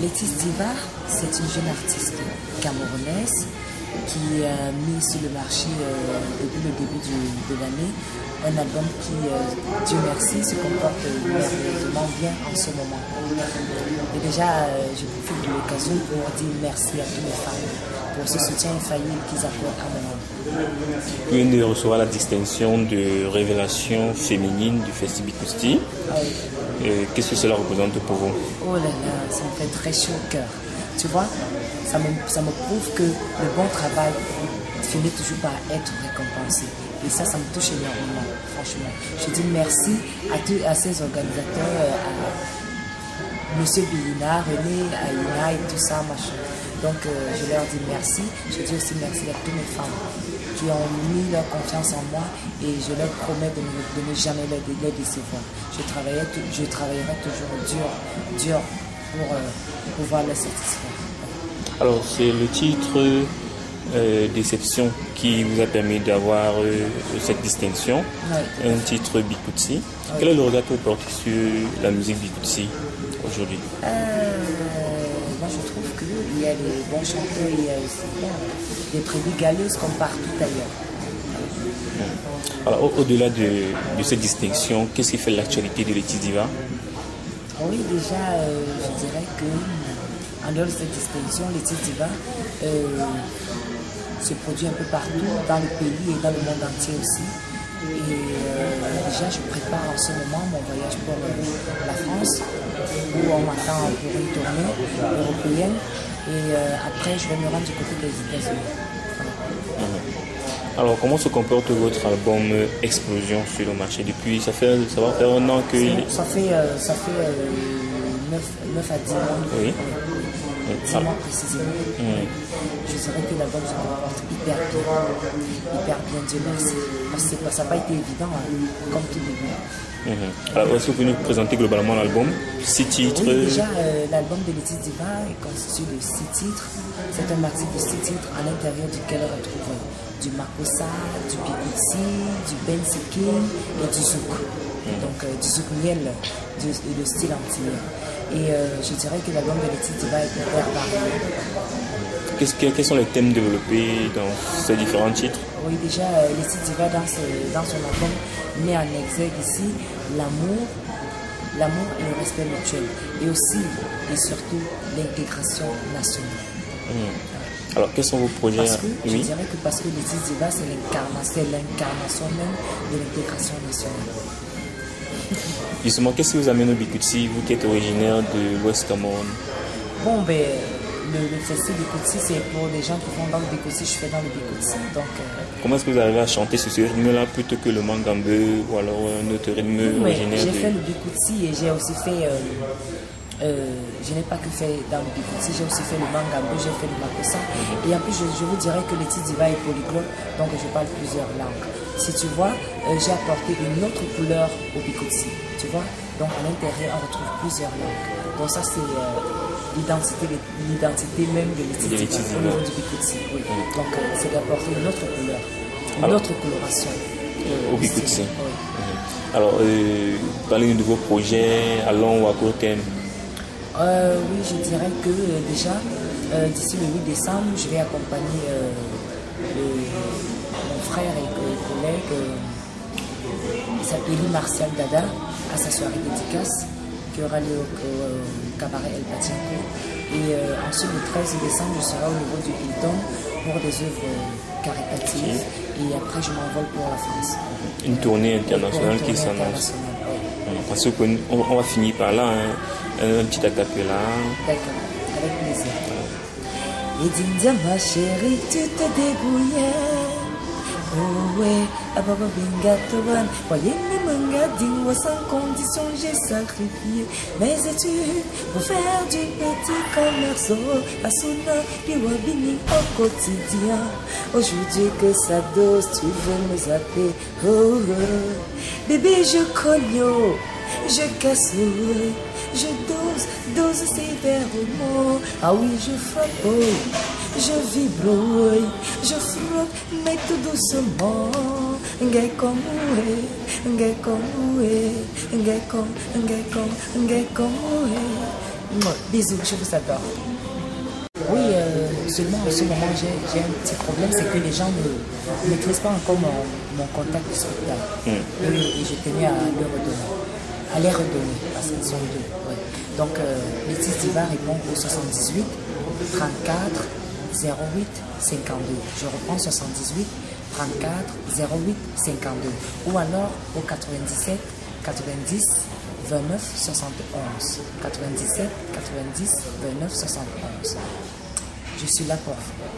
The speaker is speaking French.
Laetice Diva, c'est une jeune artiste camerounaise qui a mis sur le marché depuis le début de l'année un album qui, Dieu merci, se comporte merveilleusement bien en ce moment. Et déjà, je profite de l'occasion pour dire merci à toutes les femmes pour ce soutien infaillible qu'ils accordent à mon âme. Vous venez de recevoir la distinction de révélation féminine du Festival Bikutsi. Qu'est-ce que cela représente pour vous? Oh là là, ça me fait très chaud au cœur. Tu vois, ça me prouve que le bon travail finit toujours par être récompensé. Et ça me touche énormément, franchement. Je dis merci à ces organisateurs, à Monsieur Billina, René, Aïna et tout ça, machin. Donc, je leur dis merci. Je dis aussi merci à toutes mes femmes qui ont mis leur confiance en moi et je leur promets de ne jamais les décevoir. Je travaillerai toujours dur pour pouvoir les satisfaire. Alors, c'est le titre Déception qui vous a permis d'avoir cette distinction, oui. Un titre Bikutsi. Oui. Quel est le regard que vous portez sur la musique Bikutsi aujourd'hui? Moi, je trouve qu'il y a des bons chanteurs, il y a aussi des prédits galeuses comme partout ailleurs. Alors, au-delà de cette distinction, qu'est-ce qui fait l'actualité de Laetice Diva? Oui, déjà, je dirais que en dehors de cette distinction, Laetice Diva se produit un peu partout, dans le pays et dans le monde entier aussi. Et déjà, je prépare en ce moment mon voyage pour la France, où on m'attend pour une tournée européenne. Et après, je vais me rendre du côté des États-Unis. Alors, comment se comporte votre album Explosion sur le marché? Depuis, ça va faire un an que... Ça fait 9 à 10 mois. Oui. 10 mois précisément. Je dirais que l'album se comporte hyper bien, Dieu merci. Parce que ça n'a pas été évident, comme tout début. Alors, est-ce que vous pouvez nous présenter globalement l'album? 6 titres? Oui, déjà, l'album de Laetice Diva est constitué de 6 titres. C'est un maxi de 6 titres à l'intérieur duquel on retrouve du Makossa, du Bikutsi, du Bensikin et du Zouk. Donc, du Zouk miel, de style antillais. Et je dirais que l'album de Laetice Diva est hyper varié. Quels sont les thèmes développés dans ces différents titres? Oui, déjà, Laetice Diva, dans son album, met en exergue ici l'amour et le respect mutuel. Et aussi, et surtout, l'intégration nationale. Alors, quels sont vos projets? Je dirais que parce que Laetice Diva, c'est l'incarnation même de l'intégration nationale. Justement, qu'est-ce qui vous amène au Bikutsi, vous qui êtes originaire de l'Ouest Cameroun? Bon, ben, le festival Bikutsi, c'est pour les gens qui font dans le Bikutsi, je fais dans le Bikutsi. Donc, comment est-ce que vous arrivez à chanter sur ce rythme-là plutôt que le mangambeu ou alors un autre rythme originaire? J'ai fait le Bikutsi et j'ai aussi fait... je n'ai pas que fait dans le Bikutsi, j'ai aussi fait le mangambeu, j'ai fait le makossa. Et en plus, je vous dirais que Laetice Diva est polyglotte, donc je parle plusieurs langues. Si tu vois, j'ai apporté une autre couleur au Bikutsi, tu vois. Donc à l'intérieur, on retrouve plusieurs langues. Donc ça, c'est l'identité même de Laetice Diva au niveau du Bikutsi. Oui. Donc c'est d'apporter une autre couleur, une autre coloration. Au Bikutsi. Oui. Alors, parlez de vos projets à long ou à court terme. Oui, je dirais que déjà, d'ici le 8 décembre, je vais accompagner mon frère et collègue, il s'appelle Martial Dada, à sa soirée dédicace, qui aura lieu au cabaret El Patienco. Et ensuite, le 13 décembre, je serai au niveau du Hilton pour des œuvres caritatives. Et après, je m'envole pour la France. Une tournée internationale qui s'annonce. Parce qu'on va finir par là, hein. Un petit acapella. D'accord, avec plaisir. Et dis-moi, ma chérie, tu te débrouillais. Oh ouais, ababa binga toban. Voyez mes mangas, dis-moi sans condition, j'ai sacrifié mes études pour faire du petit commerce. Asuna, piwabini au quotidien. Aujourd'hui que ça dose, tu veux me zapper. Oh, oh. Bébé, je cogne, je casse. Je dose sévèrement. Ah oui, je frappe, je vibre, je frotte, mais tout doucement. Bisous, je vous adore. Oui, seulement en ce moment, j'ai un petit problème, c'est que les gens ne maîtrisent pas encore mon contact du spectacle. Et je tenais à les redonner, parce qu'ils sont deux. Ouais. Donc, Métis Diva répond au 78 34 08 52. Je reprends 78 34 08 52. Ou alors au 97 90 29 71. 97 90 29 71. Je suis là pour vous.